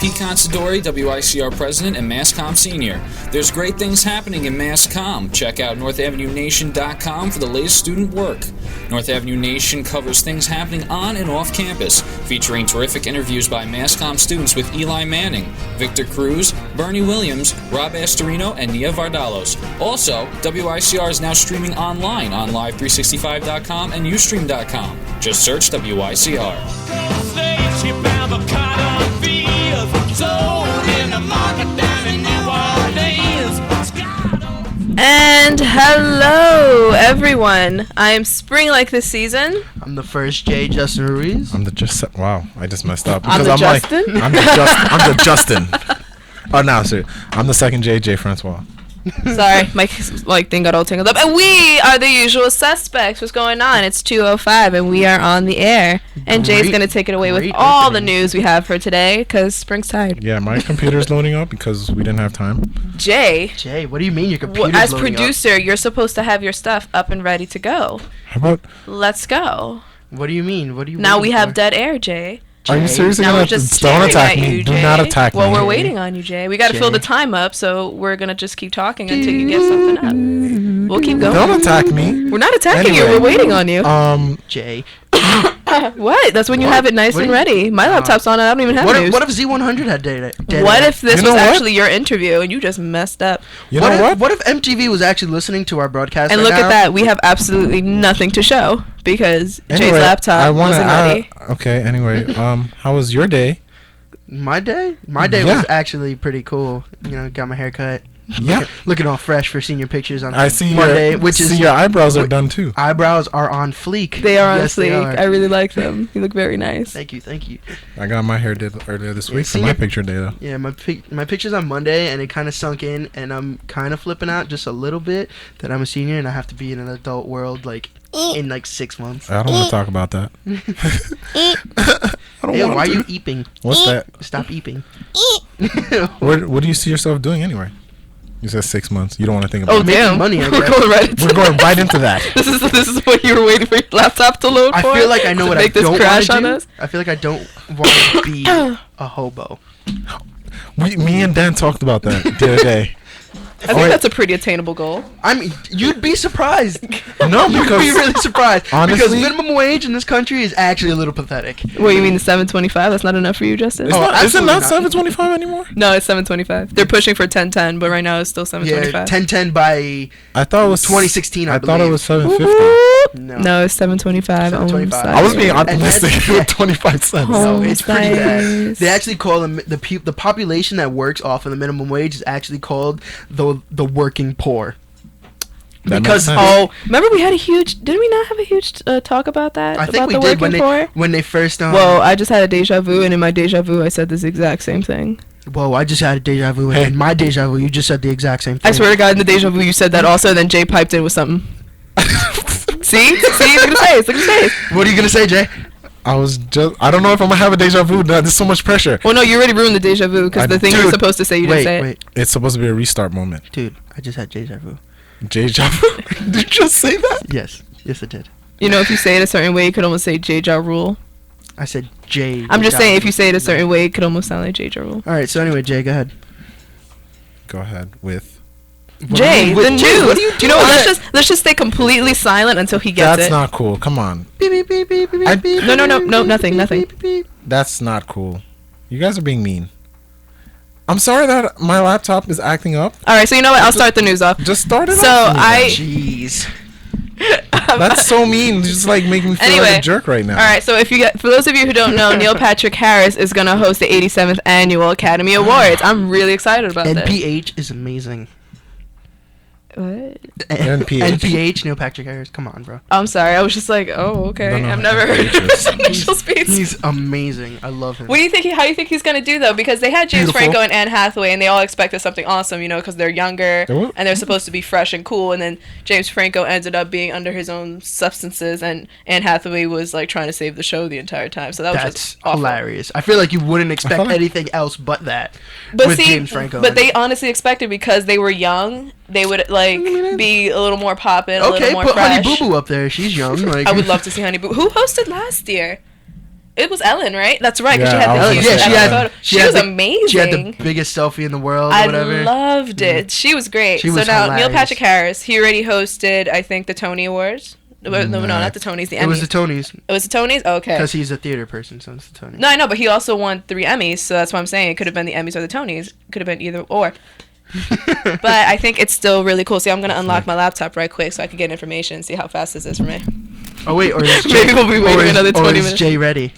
Pete Considori, WICR President and MassCom Senior. There's great things happening in MassCom. Check out NorthAvenueNation.com for the latest student work. North Avenue Nation covers things happening on and off campus, featuring terrific interviews by MassCom students with Eli Manning, Victor Cruz, Bernie Williams, Rob Astorino, and Nia Vardalos. Also, WICR is now streaming online on Live365.com and Ustream.com. Just search WICR. And hello, everyone. I am Spring Like this season. I'm the first J, Justin Ruiz. I'm the just. Wow, I just messed up. I'm the Justin. I'm the Justin. Oh no, sorry. I'm the second J Francois. Sorry, my thing got all tangled up. And we are the usual suspects. What's going on? It's 2:05, and we are on the air. And Jay's gonna take it away with all the news we have for today, because Spring's tired. Yeah, my computer's loading up because we didn't have time. Jay, what do you mean your computer's as loading producer, you're supposed to have your stuff up and ready to go. How about? Let's go. What do you mean? What do you? Now we have dead air, Jay. Are you seriously now gonna we're just don't attack at me? you, Do Jay. not attack me. Well, we're waiting on you, Jay. We got to fill the time up, so we're gonna just keep talking until you get something up. We'll keep going. Don't attack me. We're not attacking you. Anyway, We're waiting on you. Jay. What? That's when you have it nice and ready. My laptop's on. I don't even have news. What if Z100 had data? What if this You know was what? actually your interview and you just messed up? You know what? What if MTV was actually listening to our broadcast? And right look now? at that. We have absolutely nothing to show because Anyway, Jay's laptop wasn't ready. Okay. Anyway, how was your day? My day was actually pretty cool. You know, got my hair cut. Yeah. Looking all fresh for senior pictures on I see Monday, your eyebrows are done too. Eyebrows are on fleek. They are on Yes, they fleek. are. I really like them. You look very nice. Thank you. I got my hair did earlier this Yeah, week for my picture day though. Yeah, my picture's on Monday, and it kind of sunk in, and I'm kind of flipping out just a little bit that I'm a senior and I have to be in an adult world in 6 months. I don't want to talk about that. I don't Hey, want why are to. you eeping? What's that? Stop eeping. What do you see yourself doing anyway? You said 6 months. You don't want to think about Oh it. damn! money, I We're guess. going right. We're going right into that. This is what you were waiting for your laptop to load I for. feel like I know To what I make this don't crash want on to do. us. I feel like I don't want to be a hobo. Me and Dan talked about that the other day. I think that's a pretty attainable goal. You'd be surprised. No, You'd because be really surprised. honestly- because minimum wage in this country is actually a little pathetic. What, you mean the 725? That's not enough for you, Justin? Is Oh, it absolutely not not. 725 anymore? No, it's 725. They're pushing for 1010, but right now it's still Yeah, 725. 1010 by I thought it was 2016, I thought it believe. was 750. no. It's 725. 725. I was being And optimistic that's- with 25 cents. No, it's pretty bad. Nice. They actually call them the population that works off of the minimum wage is actually called the working poor. That Because makes sense. Remember we had a huge, did we not have a huge talk about that? I about think we the did working poor? when they first. Well, I just had a deja vu, and in my deja vu, I said this exact same thing. Whoa, I just had a deja vu, and Hey. in my deja vu, you just said the exact same thing. I swear to God, in the deja vu, you said that also, then Jay piped in with something. See? Look at his face. Look at his face. What are you gonna say, Jay? I don't know if I'm gonna have a deja vu. There's so much pressure. Well, no, you already ruined the deja vu, because the thing you were Dude, supposed to say, you didn't say it. Wait, It's supposed to be a restart moment. dude, I just had deja vu. Deja vu? Did you just say that? Yes, I did. You know, if you say it a certain way, you could almost say J-Ja Rule. I said Jay. I'm just saying, if you say it a certain way, it could almost sound like J-Ja Rule. All right, so anyway, Jay, go ahead. Go ahead with. Jay, the news. Jay, what are you Do you know what? doing? Let's just stay completely silent until he gets That's it. not cool. Come on. Beep, beep, beep, beep, beep, I- beep, No, beep, nothing, beep, nothing. beep, beep. That's not cool. You guys are being mean. I'm sorry that my laptop is acting up. All right, so you know what? I'll start the news off. Just start it So off. Jeez. That's so mean. Just like making me feel Anyway, like a jerk right now. All right, so for those of you who don't know, Neil Patrick Harris is gonna host the 87th annual Academy Awards. I'm really excited about this. NPH is amazing. What? NPH. NPH, Neil Patrick Harris. Come on, bro. I'm sorry. I was just like, oh, okay. No, I've never heard NPH of his initial speech. He's amazing. I love him. What do you think? How do you think he's gonna do though? Because they had James Beautiful. Franco and Anne Hathaway, and they all expected something awesome, you know, because they're younger They were. and they're supposed to be fresh and cool. And then James Franco ended up being under his own substances, and Anne Hathaway was like trying to save the show the entire time. So that was That's just awful. hilarious. I feel like you wouldn't expect feel like- anything else but that. But with see, James Franco. but in they it. honestly expected because they were young, they would like be a little more poppin', a Okay, little more put fresh. Honey Boo Boo up there. She's young. Like I would love to see Honey Boo. Who hosted last year? It was Ellen, right? That's right, because Yeah, she had the Ellen, cutest yeah, photo. She had was the- amazing. She had the biggest selfie in the world or I whatever. loved it. She was great. She So was now Neil hilarious. Patrick Harris, he already hosted, I think, the Tony Awards. No, not the Tonys, the Emmys. It was the Tonys, It was the Tonys? Okay. because he's a theater person, so it's the Tonys. No, I know, but he also won 3 Emmys, so that's what I'm saying. It could have been the Emmys or the Tonys. Could have been either or. But I think it's still really cool. See, I'm going to unlock my laptop right quick so I can get information and see how fast this is for me. Oh wait, or is Maybe we'll be waiting another 20 or is minutes. Jay ready?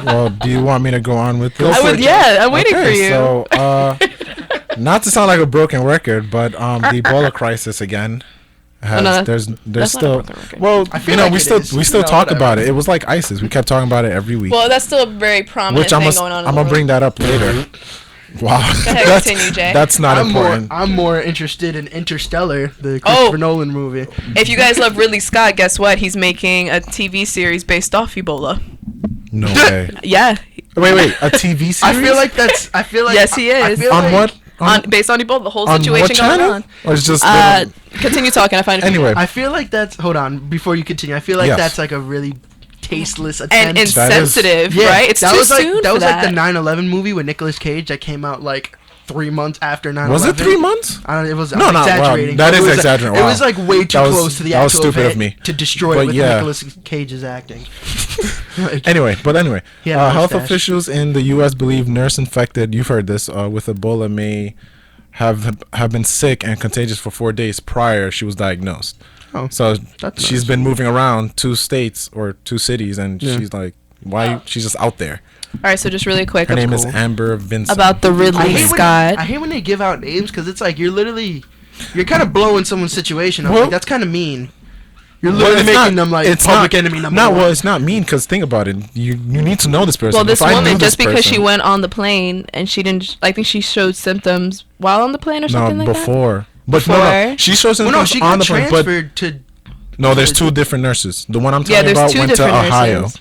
Well, do you want me to go on with this? I would, yeah, I'm waiting for Okay, you. So, not to sound like a broken record, but the Ebola crisis again. Has, no, there's that's not a still broken record. well, I feel you know, like we it still is. we still No, talk whatever. about it. It was like ISIS. We kept talking about it every week. Well, that's still a very prominent Which thing I'm going on in the gonna world. bring that up later. Wow, Go ahead, continue, Jay. that's not important. I'm more interested in Interstellar, the Christopher Nolan movie. If you guys love Ridley Scott, guess what? He's making a TV series based off Ebola. No way. Yeah. Wait, a TV series? I feel like that's. I feel like Yes, he I is. feel on like- what? Based on Ebola, the whole on situation what channel? going on. Or it's just Continue talking. I find it anyway. I feel like that's. Hold on, before you continue. I feel like Yes. that's like a really tasteless attempt. and That is- insensitive, right? It's that too was like soon that for was that. like the 9/11 movie with Nicolas Cage that came out like 3 months after 9/11. Was it 3 months? I don't. It was. No, I'm no, wow, exaggerating. that It is was, exaggerating, It wow. was like way too That was- close to the that was actual stupid of event me. to destroy But it with yeah. Nicolas Cage's acting. Like, Anyway, He had a health mustache. officials in the U.S. believe nurse infected, you've heard this, with Ebola may have been sick and contagious for 4 days prior she was diagnosed. Oh, So that's she's nice. been moving around 2 states or 2 cities, and Yeah. she's like, why? She's just out there. All right, so just really quick Her name is cool. Amber Vincent. about the Ridley Scott. I hate when they give out names because it's like you're kind of blowing someone's situation up. Well- Like, that's kind of mean. You're Well, literally it's making not- them like it's public not- enemy number No, one. well, it's not mean because think about it. You need to know this person. Well, this If I knew woman, this just because she person- went on the plane and she didn't, I think she showed symptoms while on the plane or something no like before. But no, Before? she shows Well, symptoms no, she on got the plane. But transferred to. no, there's 2 different nurses. The one I'm that. Yeah, talking there's about 2 went to different Ohio. nurses.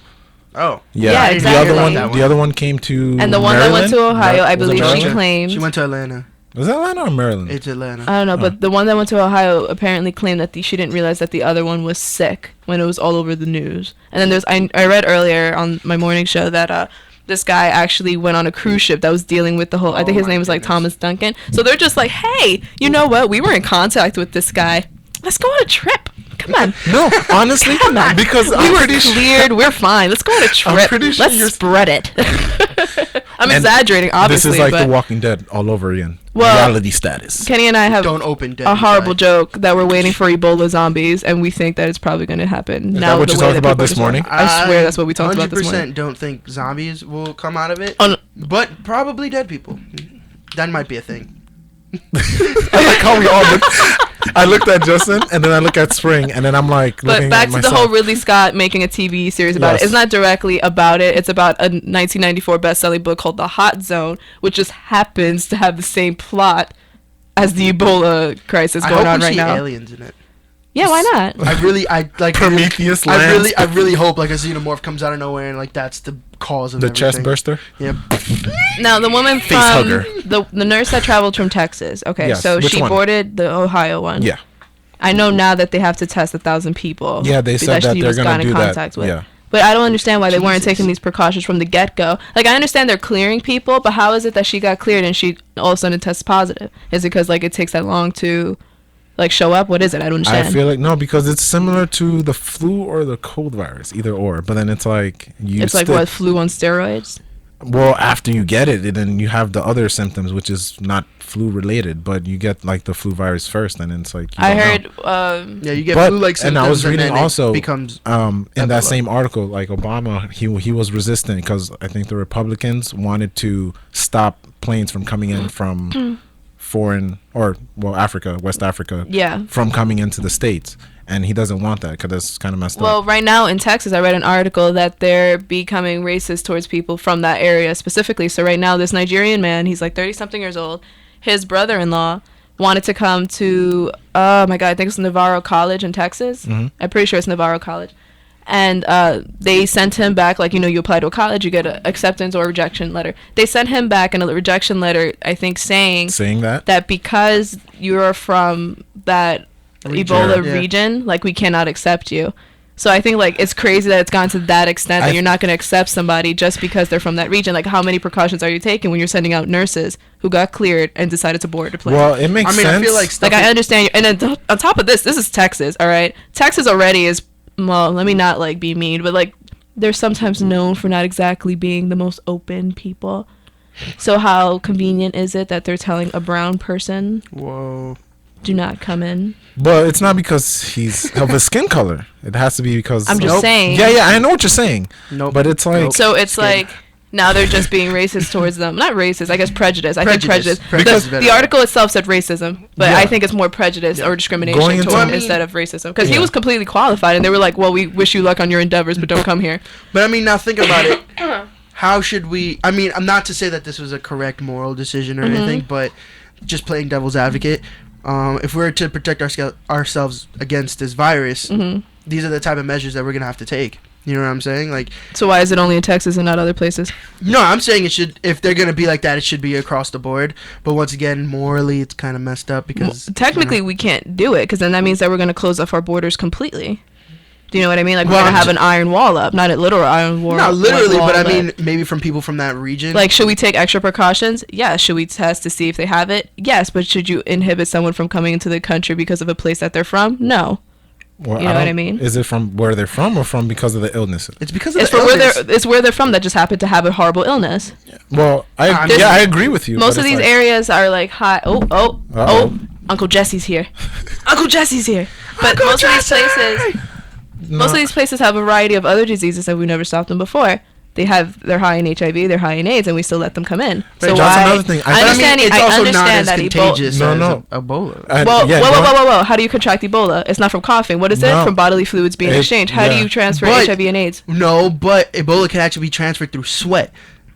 Oh. Yeah, Yeah, the exactly. other one, That the other one came to. And the one that went to Maryland? Ohio, I Was it believe she Maryland? claimed. She went to Atlanta. Was that Atlanta or Maryland? It's Atlanta. I don't know, Oh. but the one that went to Ohio apparently claimed that she didn't realize that the other one was sick when it was all over the news. And then I read earlier on my morning show that this guy actually went on a cruise ship that was dealing with the whole. I think Oh his my name was like goodness. Thomas Duncan. So they're just like, hey, you know what? We were in contact with this guy. Let's go on a trip. Come on. No, honestly, Come on. because we I'm were pretty sure. cleared. We're fine. Let's go on a trip. pretty sure Let's you're- spread it. I'm And exaggerating, obviously, This is like but The Walking Dead all over again. Well, Reality status. Kenny and I have Don't open dead. a horrible inside. joke that we're waiting for Ebola zombies, and we think that it's probably going to happen. Is now that what the you way talked that about people are this just- morning? I swear that's what we talked about this 100% morning. don't think zombies will come out of it, On- but probably dead people. That might be a thing. I like how we all look. I looked at Justin, and then I look at Spring, and then I'm like But looking back at to myself. the whole Ridley Scott making a TV series about Yes. it. It's not directly about it. It's about a 1994 best-selling book called The Hot Zone, which just happens to have the same plot as the Ebola crisis I going hope on we right see now. aliens in it. Yeah, why not? I like Prometheus I lands. really hope like a xenomorph comes out of nowhere and like that's the cause of The everything. chest burster. Yeah. Now, the woman Face from hugger. the nurse that traveled from Texas. Okay, Yes, so which she one? boarded the Ohio one. Yeah. I know now that they have to test 1,000 people. Yeah, they said that she they're was gonna got in do that. contact with. Yeah. But I don't understand why they weren't Jesus. taking these precautions from the get-go. Like, I understand they're clearing people, but how is it that she got cleared and she all of a sudden tests positive? Is it because, like, it takes that long to, like, show up? What is it? I don't understand. I feel like no, because it's similar to the flu or the cold virus, either or. But then it's like it's like, what, flu on steroids? Well, after you get it, then you have the other symptoms, which is not flu related, but you get like the flu virus first, and then it's like you I don't know. heard, Yeah, you get But- flu-like symptoms and I was reading then it also becomes in that Ebola. same article, like Obama, he was resistant because I think the Republicans wanted to stop planes from coming in from foreign or Africa, West Africa, yeah. from coming into the states, and he doesn't want that because that's kind of messed Well, up. right now in Texas, I read an article that they're becoming racist towards people from that area specifically. So right now, this Nigerian man, he's like 30-something years old, his brother-in-law wanted to come to, oh my God, I think it's Navarro College in Texas. Mhm. I'm pretty sure it's Navarro College. And they sent him back, like, you know, you apply to a college, you get an acceptance or rejection letter. They sent him back in a rejection letter, I think, saying Saying that, that because you're from that Region. Ebola Yeah. region, like, we cannot accept you. So I think like it's crazy that it's gone to that extent that you're not going to accept somebody just because they're from that region. Like, how many precautions are you taking when you're sending out nurses who got cleared and decided to board the plane? Well, it makes sense. I feel like stuff I understand you. And then on top of this is Texas, all right? Texas already is, well, let me not like be mean, but like they're sometimes known for not exactly being the most open people. So how convenient is it that they're telling a brown person, whoa, do not come in? But it's not because he's of his skin color. It has to be because I'm just Nope. saying. Yeah, I know what you're saying. Nope. But it's like Nope. So it's Skin. like now they're just being racist towards them. Not racist, I guess prejudice. I think Prejudice. prejudice. Prejudice is The better. article itself said racism, but Yeah. I think it's more prejudice or discrimination Going into- toward I mean- instead of racism. Because he Yeah. was completely qualified, and they were like, "Well, we wish you luck on your endeavors, but don't come here." But I mean, now think about it. How should we? I mean, I'm not to say that this was a correct moral decision or anything, but just playing devil's advocate. If we were to protect ourselves against this virus, these are the type of measures that we're gonna have to take. You know what I'm saying? Like, So why is it only in Texas and not other places? no, I'm saying it should. If they're gonna be like that, it should be across the board. But once again, morally, it's kind of messed up because Technically, we can't do it because then that means that we're going to close off our borders completely. Do you know what I mean? Like, Well, we're going to have I'm an iron wall up. Not a literal iron wall. not literally, wall, but I mean, maybe from people from that region. Like, should we take extra precautions? Yes. Should we test to see if they have it? Yes. But should you inhibit someone from coming into the country because of a place that they're from? No. well, you know what I don't- mean? Is it from where they're from or from because of the illness? it's because of It's the for where illness. they're. It's where they're from that just happened to have a horrible illness. Well, I There's- I agree with you. Most but of it's these like- areas are like high. Oh! Uh-oh. Uncle Jesse's here. Uncle Jesse's here. But most of these places. Most of these places have a variety of other diseases that we've never stopped them before. They're high in HIV, they're high in AIDS, and we still let them come in. But So that's why? another thing. I But I mean, understand. it's I also not understand as that contagious No, as no. Ebola. Whoa, yeah, whoa, go whoa, on. whoa, whoa! How do you contract Ebola? It's not from coughing. What is it? No. From bodily fluids being It- exchanged. How do yeah. you transfer But- HIV and AIDS? No, but Ebola can actually be transferred through sweat.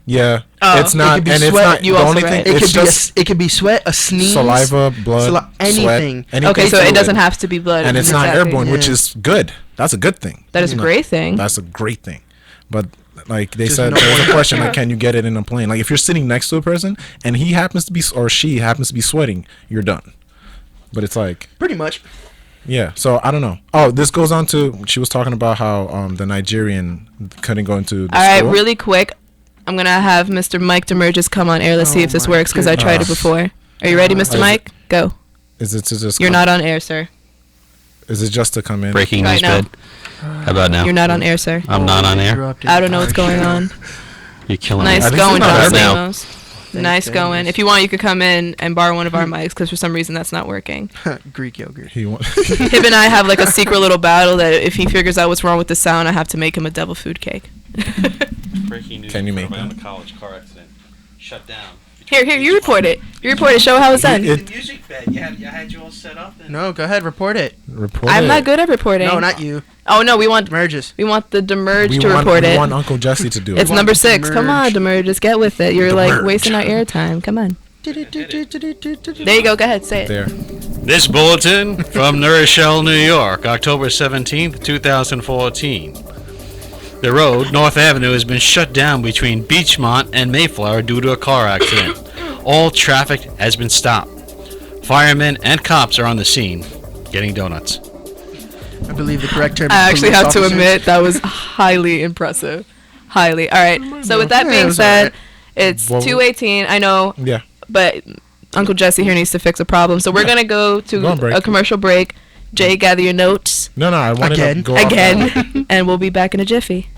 Yeah, Oh. it's It not, could be and it's sweat. not You the also only right. thing. It It's could just be it could be sweat, a sneeze, saliva, blood, anything. sweat, Okay, so it fluid. doesn't have to be blood. and it's not Exactly. airborne, which Yeah. is good. That's a good thing. That is a You know, great thing. That's a great thing. But like they Just said, no there was a one- question like, can you get it in a plane? Like if you're sitting next to a person and he happens to be or she happens to be sweating, you're done. But it's like, Pretty much. yeah. So I don't know. Oh, this goes on to she was talking about how the Nigerian couldn't go into the All right, school. really quick. I'm gonna have Mr. Mike Demergis come on air. Let's see Oh if this my works because I tried it goodness. before. Are you ready, Mr. Is it- Mike? Go. Is it to just You're come- not on air, sir. Is it just to come in? Breaking Right news, now. bed. How about now? You're not on air, sir. I'm not on air. Interrupted. I don't know what's going on. You're killing Nice I me. think going, it's not John bad now. Stamos. Nice going. If you want, you could come in and borrow one of our mics because for some reason that's not working. Greek yogurt. He wa- Him and I have like a secret little battle that if he figures out what's wrong with the sound, I have to make him a devil food cake. Breaking news. Can you make that? college car accident. Shut down. Here, you report it. You report it. Show how it's done. It- music bed. You had you all set up. And No, go ahead, report it. report I'm it. not good at reporting. No, not you. Oh no, we want Merges. the Demerge We to want, report we it. want Uncle Jesse to do it. It's want number the 6. Come on, Demerge, just get with it. You're like Demerge. wasting our airtime. Come on. There you go. Go ahead, say it. There. This bulletin from New Rochelle, New York, October 17th, 2014. The road, North Avenue, has been shut down between Beachmont and Mayflower due to a car accident. All traffic has been stopped. Firemen and cops are on the scene, getting donuts. I believe the correct term. I is actually police have to officers. admit that was highly impressive. Highly. All right. So with that Yeah, it being was said, alright. it's Well- 2:18. I know, Yeah. but Uncle Jesse here needs to fix a problem. So we're gonna go Go on to break. a commercial break. Jay, gather your notes No, I wanted Again. to go off that. again, and we'll be back in a jiffy.